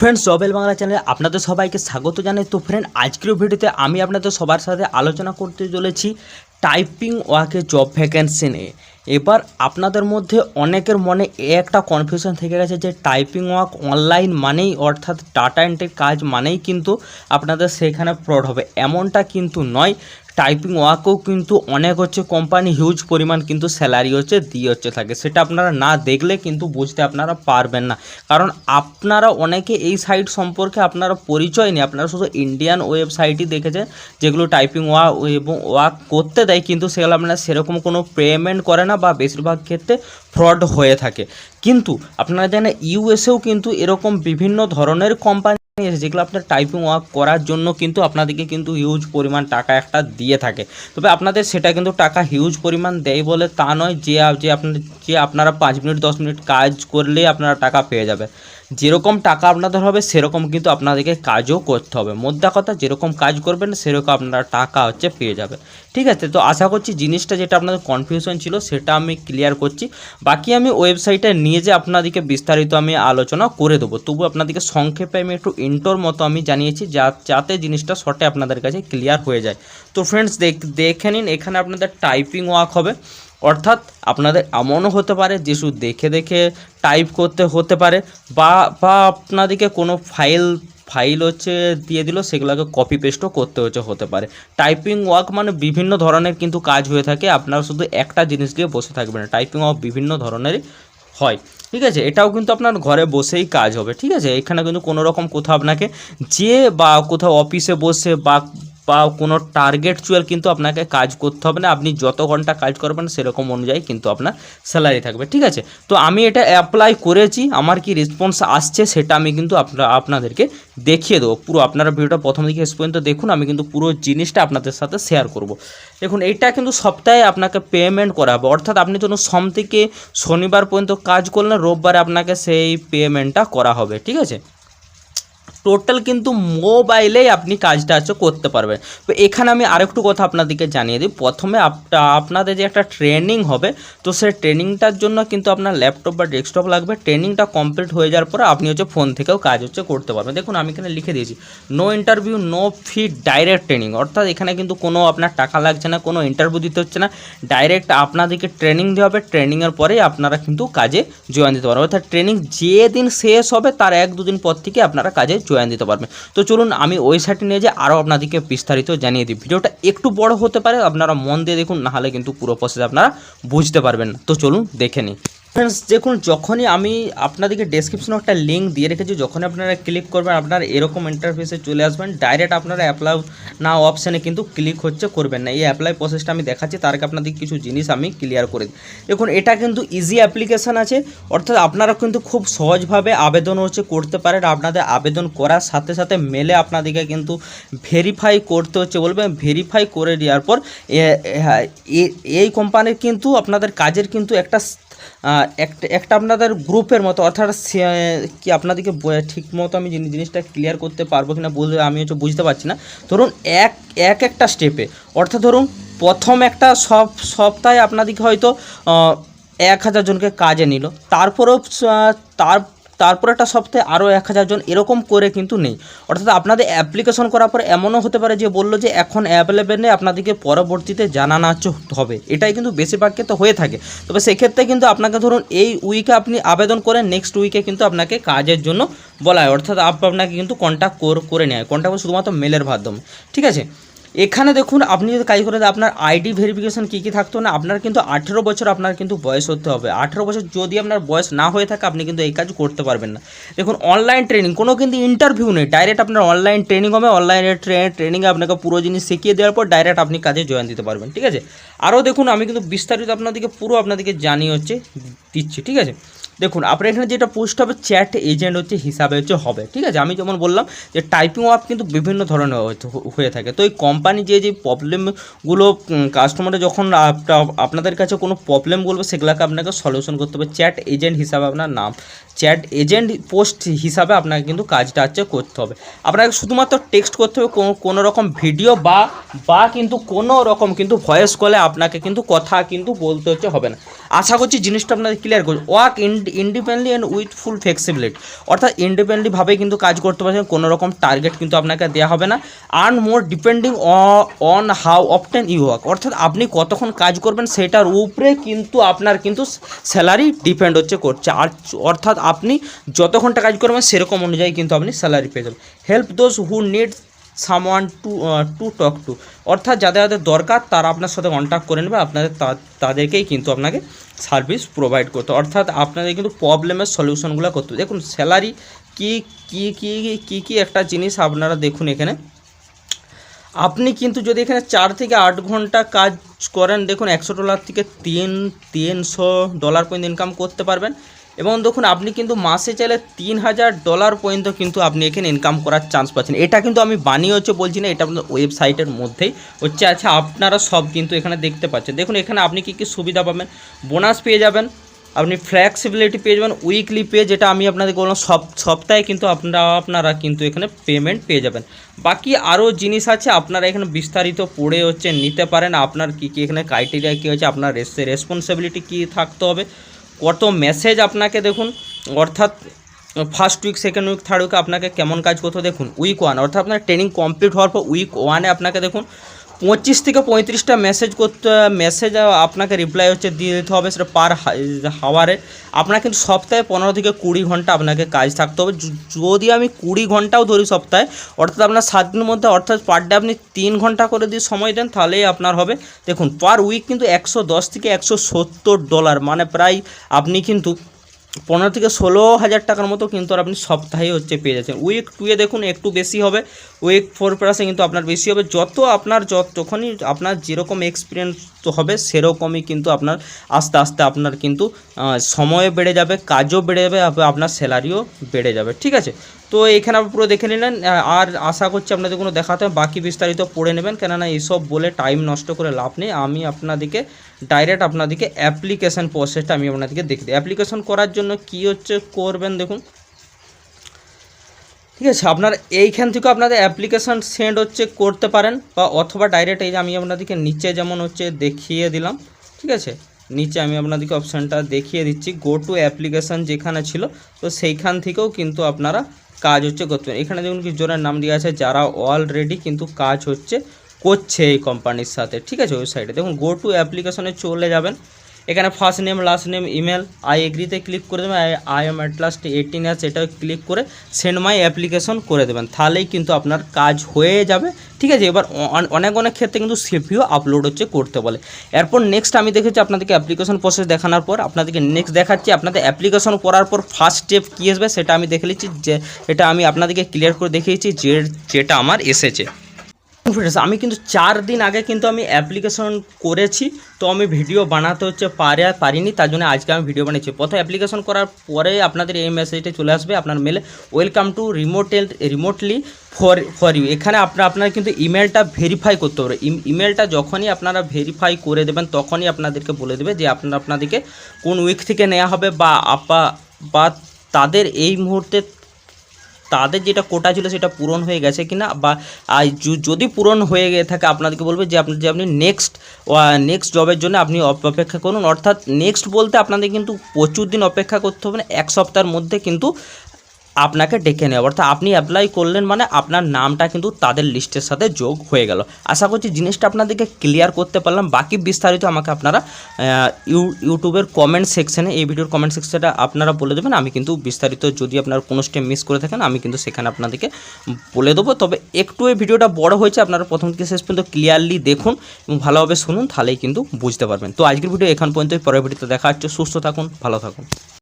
Friends জবেল Bangla চ্যানেলে আপনাদের সবাইকে স্বাগত জানাই। তো ফ্রেন্ড, আজকের ভিডিওতে আমি আপনাদের সবার সাথে আলোচনা করতে চলেছি টাইপিং ওয়ার্কের জব ভ্যাকেন্সি নিয়ে। এবার আপনাদের মধ্যে অনেকের মনে একটা কনফিউশন থেকে গেছে যে টাইপিং ওয়ার্ক অনলাইন মানেই অর্থাৎ ডাটা এন্ট্রির কাজ মানেই কিন্তু আপনাদের সেখানে ফ্রড হবে। এমনটা কিন্তু নয়। টাইপিং ওয়ার্কও কিন্তু অনেক কোম্পানি হিউজ পরিমাণ কিন্তু স্যালারি দিয়ে থাকে। সেটা আপনারা না দেখলে কিন্তু বুঝতে আপনারা পারবেন না, কারণ আপনারা অনেকে এই সাইট সম্পর্কে আপনারা পরিচয় নেই। আপনারা শুধু ইন্ডিয়ান ওয়েবসাইটই দেখেছেন যেগুলো টাইপিং ওয়ার্ক করতে দেয়, কিন্তু সেগুলো আপনারা সেরকম কোনো পেমেন্ট করে না বা বেশিরভাগ ক্ষেত্রে ফ্রড হয়ে থাকে। কিন্তু আপনারা জানেন ইউএসএও কিন্তু এরকম বিভিন্ন ধরনের কোম্পানি যেগুলো আপনার টাইপিং ওয়ার্ক করার জন্য কিন্তু আপনাদেরকে কিন্তু হিউজ পরিমাণ টাকা একটা দিয়ে থাকে। তবে আপনাদের সেটা কিন্তু টাকা হিউজ পরিমাণ দেয় বলে তা নয় যে আপনারা 5 মিনিট 10 মিনিট কাজ করলেই আপনারা টাকা পেয়ে যাবে। যেরকম টাকা আপনাদের হবে সেরকম কিন্তু আপনাদেরকে কাজও করতে হবে। মোদ্দা কথা, যেরকম কাজ করবেন সেরকম আপনারা টাকা পেয়ে যাবে। ঠিক আছে, তো আশা করছি জিনিসটা যেটা আপনাদের কনফিউশন ছিল সেটা আমি ক্লিয়ার করছি। বাকি আমি ওয়েবসাইটে নিয়ে যে আপনাদেরকে বিস্তারিত আমি আলোচনা করে দেবো, তবু আপনাদেরকে সংক্ষেপে আমি একটু ইন্টোর মতো আমি জানিয়েছি যাতে জিনিসটা শর্টে আপনাদের কাছে ক্লিয়ার হয়ে যায়। তো ফ্রেন্ডস, দেখে নিন, এখানে আপনাদের টাইপিং ওয়ার্ক হবে। অর্থাৎ আপনাদের এমনও হতে পারে যে শুধু দেখে দেখে টাইপ করতে হতে পারে, বা আপনাদেরকে কোনো ফাইল দিয়ে দিল, সেগুলোকে কপি পেস্টও করতে হতে পারে। টাইপিং ওয়ার্ক মানে বিভিন্ন ধরনের কিন্তু কাজ হয়ে থাকে। আপনারা শুধু একটা জিনিস দিয়ে বসে থাকবেন না, টাইপিং ওয়ার্ক বিভিন্ন ধরনেরই হয়। ঠিক আছে, এটাও কিন্তু আপনার ঘরে বসেই কাজ হবে। ঠিক আছে, এখানে কিন্তু কোনো রকম কোথাও আপনাকে বা কোথাও অফিসে বসে বা কোনো টার্গেট চুয়াল কিন্তু আপনাকে কাজ করতে হবে না। আপনি যত ঘন্টা কাজ করবেন সেরকম অনুযায়ী কিন্তু আপনার স্যালারি থাকবে। ঠিক আছে, তো আমি এটা অ্যাপ্লাই করেছি, আমার কি রেসপন্স আসছে সেটা আমি কিন্তু আপনাদেরকে দেখিয়ে দেবো। পুরো আপনারা ভিডিওটা প্রথম দিকে শেষ পর্যন্ত দেখুন, আমি কিন্তু পুরো জিনিসটা আপনাদের সাথে শেয়ার করব। দেখুন, এইটা কিন্তু সপ্তাহে আপনাকে পেমেন্ট করা হবে। অর্থাৎ আপনি যখন সোম থেকে শনিবার পর্যন্ত কাজ করলেন, রোববারে আপনাকে সেই পেমেন্টটা করা হবে। ঠিক আছে, টোটাল কিন্তু মোবাইলেই আপনি কাজটা করতে পারবেন। তো এখানে আমি আরেকটু কথা আপনাদেরকে জানিয়ে দিই। প্রথমে আপনাদের যে একটা ট্রেনিং হবে, তো সেই ট্রেনিংটার জন্য কিন্তু আপনার ল্যাপটপ বা ডেস্কটপ লাগবে। ট্রেনিংটা কমপ্লিট হয়ে যাওয়ার পরে আপনি ফোন থেকেও কাজ করতে পারবেন। দেখুন, আমি এখানে লিখে দিয়েছি no interview no fee direct training. অর্থাৎ এখানে কিন্তু কোনো আপনার টাকা লাগছে না, কোনো ইন্টারভিউ দিতে হচ্ছে না, ডাইরেক্ট আপনাদেরকে ট্রেনিং দেওয়া হবে। ট্রেনিংয়ের পরেই আপনারা কিন্তু কাজে জয়েন দিতে পারবেন। অর্থাৎ ট্রেনিং যেদিন শেষ হবে তার 1-2 দিন পর থেকে আপনারা কাজে জয়েন দিতে পারবেন। তো চলুন আমি ওই সাইটে নিয়ে যে আরও আপনাদেরকে বিস্তারিত জানিয়ে দিই। ভিডিওটা একটু বড় হতে পারে, আপনারা মন দিয়ে দেখুন, নাহলে কিন্তু পুরো প্রসেস আপনারা বুঝতে পারবেন না। তো চলুন দেখে নিই। ফ্রেন্ডস, দেখুন, যখনই আমি আপনাদেরকে ডেসক্রিপশনে একটা লিঙ্ক দিয়ে রেখেছি, যখনই আপনারা ক্লিক করবেন আপনারা এরকম ইন্টারফেসে চলে আসবেন। ডাইরেক্ট আপনারা অ্যাপ্লাই নাও অপশানে কিন্তু ক্লিক করবেন না। এই অ্যাপ্লাই প্রসেসটা আমি দেখাচ্ছি, তার আগে আপনাদের কিছু জিনিস আমি ক্লিয়ার করে দিই। দেখুন, এটা কিন্তু ইজি অ্যাপ্লিকেশান আছে। অর্থাৎ আপনারা কিন্তু খুব সহজভাবে আবেদন করতে পারেন। আপনাদের আবেদন করার সাথে সাথে মেলে আপনাদেরকে কিন্তু ভেরিফাই করতে বলবে। ভেরিফাই করে দেওয়ার পর এই কোম্পানির কিন্তু আপনাদের কাজের কিন্তু একটা আপনাদের গ্রুপের মতো, অর্থাৎ কি আপনাদেরকে ঠিক মতো আমি জিনিসটা ক্লিয়ার করতে পারবো কিনা আমি বুঝতে পারছি না। ধরুন একটা স্টেপে, অর্থাৎ ধরুন প্রথম একটা সপ্তাহে আপনাদেরকে হয়তো 1000 জনকে কাজে নিল, তারপর একটা সপ্তাহে আরও 1000 জন, এরকম করে কিন্তু নেই। অর্থাৎ আপনাদের অ্যাপ্লিকেশন করার পর এমনও হতে পারে যে বললো যে এখন অ্যাভেলেবেল নেই, আপনাদেরকে পরবর্তীতে জানানো হবে। এটাই কিন্তু বেশিরভাগ ক্ষেত্রে হয়ে থাকে। তবে সেক্ষেত্রে কিন্তু আপনাকে ধরুন এই উইকে আপনি আবেদন করেন, নেক্সট উইকে কিন্তু আপনাকে কাজের জন্য বলা হয়। অর্থাৎ আপনাকে কিন্তু কন্ট্যাক্ট করে নেয়, কন্ট্যাক্ট শুধুমাত্র মেলের মাধ্যমে। ঠিক আছে, এখানে দেখুন, আপনি যদি কাজ করে আপনার আইডি ভেরিফিকেশন কী থাকতো না, আপনার কিন্তু 18 বছর আপনার কিন্তু বয়স হতে হবে। 18 বছর যদি আপনার বয়স না হয়ে থাকে আপনি কিন্তু এই কাজ করতে পারবেন না। দেখুন, অনলাইন ট্রেনিং, কোনো কিন্তু ইন্টারভিউ নেই, ডাইরেক্ট আপনার অনলাইন ট্রেনিং হবে। অনলাইনে ট্রেনিংয়ে আপনাকে পুরো জিনিস শিখিয়ে দেওয়ার পর ডাইরেক্ট আপনি কাজে জয়েন দিতে পারবেন। ঠিক আছে, আরও দেখুন, আমি কিন্তু বিস্তারিত আপনাদেরকে জানিয়ে দিচ্ছি। ঠিক আছে, দেখুন, আপনার এখানে যেটা পোস্ট হবে চ্যাট এজেন্ট হিসাবে হবে। ঠিক আছে, আমি যেমন বললাম যে টাইপিং ওয়ার্ক কিন্তু বিভিন্ন ধরনের হয়ে থাকে। তো এই কোম্পানি যে প্রবলেমগুলো কাস্টমারে যখন আপনাদের কাছে কোনো প্রবলেম বলবে সেগুলোকে আপনাকে সলিউশন করতে হবে। চ্যাট এজেন্ট হিসাবে আপনার নাম, চ্যাট এজেন্ট পোস্ট হিসাবে আপনাকে কিন্তু কাজটা করতে হবে। আপনাকে শুধুমাত্র টেক্সট করতে হবে, কোনো রকম ভিডিও বা কিন্তু কোনো রকম কিন্তু ভয়েস কলে আপনাকে কিন্তু কথা কিন্তু বলতে হবে না। আশা করছি জিনিসটা আপনাদের ক্লিয়ার করছে। Work independently and with full flexibility, অর্থাৎ ইন্ডিপেন্ডেন্টলিভাবেই কিন্তু কাজ করতে পারছেন, কোনো রকম টার্গেট কিন্তু আপনাকে দেওয়া হবে না। Earn more depending on how often you work, অর্থাৎ আপনি কতক্ষণ কাজ করবেন সেটার উপরে কিন্তু আপনার কিন্তু স্যালারি ডিপেন্ড করছে। আর অর্থাৎ আপনি যত ঘন্টা কাজ করবেন সেরকম অনুযায়ী কিন্তু আপনি স্যালারি পেয়ে যাবেন। Help those who need someone to talk to, অর্থাৎ যাদের যাদের দরকার তারা আপনার সাথে কন্ট্যাক্ট করে নেবে, আপনাদের তাদেরকেই কিন্তু আপনাকে সার্ভিস প্রোভাইড করতে, অর্থাৎ আপনাদের কিন্তু প্রবলেমের সলিউশনগুলো করতে হবে। দেখুন স্যালারি কি কি কি কি কি একটা জিনিস আপনারা দেখুন, এখানে আপনি কিন্তু যদি এখানে 4 থেকে 8 ঘন্টা কাজ করেন, দেখুন $100 থেকে $300 পর্যন্ত ইনকাম করতে পারবেন। এবং দেখুন আপনি কিন্তু মাসে চাইলে $3000 পর্যন্ত কিন্তু আপনি এখানে ইনকাম করার চান্স পাচ্ছেন। এটা কিন্তু আমি বানিয়ে বলছি না, এটা আপনার ওয়েবসাইটের মধ্যেই আচ্ছা আপনারা সব কিন্তু এখানে দেখতে পাচ্ছেন। দেখুন এখানে আপনি কী কী সুবিধা পাবেন, বোনাস পেয়ে যাবেন, আপনি ফ্লেক্সিবিলিটি পেয়ে যাবেন, উইকলি পে যেটা আমি আপনাদের বললাম, সপ্তাহে কিন্তু আপনারা কিন্তু এখানে পেমেন্ট পেয়ে যাবেন। বাকি আরও জিনিস আছে, আপনারা এখানে বিস্তারিত পড়ে নিতে পারেন, আপনার কী কী এখানে ক্রাইটেরিয়া কী হচ্ছে, আপনার রেসপন্সিবিলিটি কী থাকতে হবে, কত মেসেজ আপনাকে দেখুন, অর্থাৎ first week, second week, third উইকে আপনাকে কেমন কাজ করতে দেখুন। উইক 1 অর্থাৎ আপনার ট্রেনিং কমপ্লিট হওয়ার পর উইক 1-এ আপনাকে দেখুন 25 থেকে 35টা মেসেজ আপনাকে রিপ্লাই দিয়ে দিতে হবে, সেটা পার হাওয়ারে। আপনার কিন্তু সপ্তাহে 15 থেকে 20 ঘন্টা আপনাকে কাজ থাকতে হবে। যদি আমি 20 ঘন্টাও ধরি সপ্তাহে, অর্থাৎ আপনার 7 দিনের মধ্যে, অর্থাৎ পার ডে আপনি 3 ঘন্টা করে দিয়ে সময় দেন, তাহলেই আপনার হবে দেখুন পার উইক কিন্তু $110 থেকে $170, মানে প্রায় আপনি কিন্তু 15 থেকে 16,000 টাকার মতো কিন্তু আপনি সপ্তাহে পেয়ে যাচ্ছেন। উইক 2-এ দেখুন একটু বেশি হবে, উইক 4+ কিন্তু আপনার বেশি হবে। যখনই আপনার যেরকম এক্সপিরিয়েন্স হবে সেরকমই কিন্তু আপনার আস্তে আস্তে আপনার কিন্তু সময়ও বেড়ে যাবে, কাজও বেড়ে যাবে, আপনার স্যালারিও বেড়ে যাবে। ঠিক আছে, তো এখানে আপনি পুরো দেখে নিলেন, আর আশা করছি আপনাদের কোনো দেখাতে বাকি বিস্তারিত পড়ে নেবেন, কেননা এইসব বলে টাইম নষ্ট করে লাভ নেই। আমি আপনাদেরকে ডাইরেক্ট আপনাদেরকে অ্যাপ্লিকেশান প্রসেসটা আমি আপনাদেরকে দেখে দিই। অ্যাপ্লিকেশন করার জন্য কী করবেন দেখুন, ঠিক আছে, আপনার এইখান থেকে আপনাদের অ্যাপ্লিকেশান সেন্ড করতে পারেন, বা অথবা ডাইরেক্ট এই যে আমি আপনাদেরকে নিচে যেমন দেখিয়ে দিলাম, ঠিক আছে, নিচে আমি আপনাদেরকে অপশানটা দেখিয়ে দিচ্ছি, গো টু অ্যাপ্লিকেশান যেখানে ছিল, তো সেইখান থেকেও কিন্তু আপনারা কাজ করতে পারেন। এখানে দেখুন কি জনের নাম দেওয়া আছে যারা অলরেডি কিন্তু কাজ করছে এই কোম্পানির সাথে। ঠিক আছে, ওয়েবসাইটে দেখুন গো টু অ্যাপ্লিকেশনে চলে যাবেন, এখানে first name, last name, email, I এগ্রিতে ক্লিক করে দেবেন, I am at least 18 years এটাও ক্লিক করে সেন্ড মাই অ্যাপ্লিকেশন করে দেবেন, তাহলেই কিন্তু আপনার কাজ হয়ে যাবে। ঠিক আছে, এবার অনেক ক্ষেত্রে কিন্তু সিভিও আপলোড করতে বলে। এরপর নেক্সট আমি দেখেছি আপনাদেরকে অ্যাপ্লিকেশন প্রসেস দেখানোর পর আপনাদেরকে নেক্সট দেখাচ্ছি আপনাদের অ্যাপ্লিকেশন করার পর ফার্স্ট স্টেপ কী আসবে সেটা আমি দেখে নিচ্ছি, যে এটা আমি আপনাদেরকে ক্লিয়ার করে দেখিয়েছি যেটা আমার এসেছে। আমি কিন্তু 4 দিন আগে কিন্তু আমি অ্যাপ্লিকেশন করেছি, তো আমি ভিডিও বানাতে পারিনি, তার জন্য আজকে আমি ভিডিও বানিয়েছি। প্রথমে অ্যাপ্লিকেশন করার পরে আপনাদের এই মেসেজটা চলে আসবে আপনার মেলে, welcome to Remotely for you. এখানে আপনারা কিন্তু ইমেলটা ভেরিফাই করতে হবে। ইমেলটা যখনই আপনারা ভেরিফাই করে দেবেন তখনই আপনাদেরকে বলে দেবে যে আপনাদেরকে কোন উইক থেকে নেওয়া হবে, বা তাদের এই মুহূর্তে তাদের যেটা কোটা ছিল সেটা পূরণ হয়ে গেছে কিনা, বা যদি পূরণ হয়ে গিয়ে থাকে আপনাদেরকে বলবে যে আপনি নেক্সট জবের জন্য আপনি অপেক্ষা করুন। অর্থাৎ নেক্সট বলতে আপনাদের কিন্তু প্রচুর দিন অপেক্ষা করতে হবে না, 1 সপ্তাহের মধ্যে কিন্তু আপনাকে ডেকে নেওয়া, অর্থাৎ আপনি অ্যাপ্লাই করলেন মানে আপনার নামটা কিন্তু তাদের লিস্টের সাথে যোগ হয়ে গেল। আশা করছি জিনিসটা আপনাদেরকে ক্লিয়ার করতে পারলাম। বাকি বিস্তারিত আমাকে আপনারা ইউটিউবের কমেন্ট সেকশানে, এই ভিডিওর কমেন্ট সেকশনটা আপনারা বলে দেবেন, আমি কিন্তু বিস্তারিত যদি আপনারা কোনো স্টেপ মিস করে থাকেন আমি কিন্তু সেখানে আপনাদেরকে বলে দেবো। তবে একটু এই ভিডিওটা বড় হয়েছে, আপনারা প্রথম থেকে শেষ পর্যন্ত ক্লিয়ারলি দেখুন এবং ভালোভাবে শুনুন, তাহলেই কিন্তু বুঝতে পারবেন। তো আজকের ভিডিও এখান পর্যন্তই, পরের ভিডিওতে দেখা হচ্ছে। সুস্থ থাকুন, ভালো থাকুন।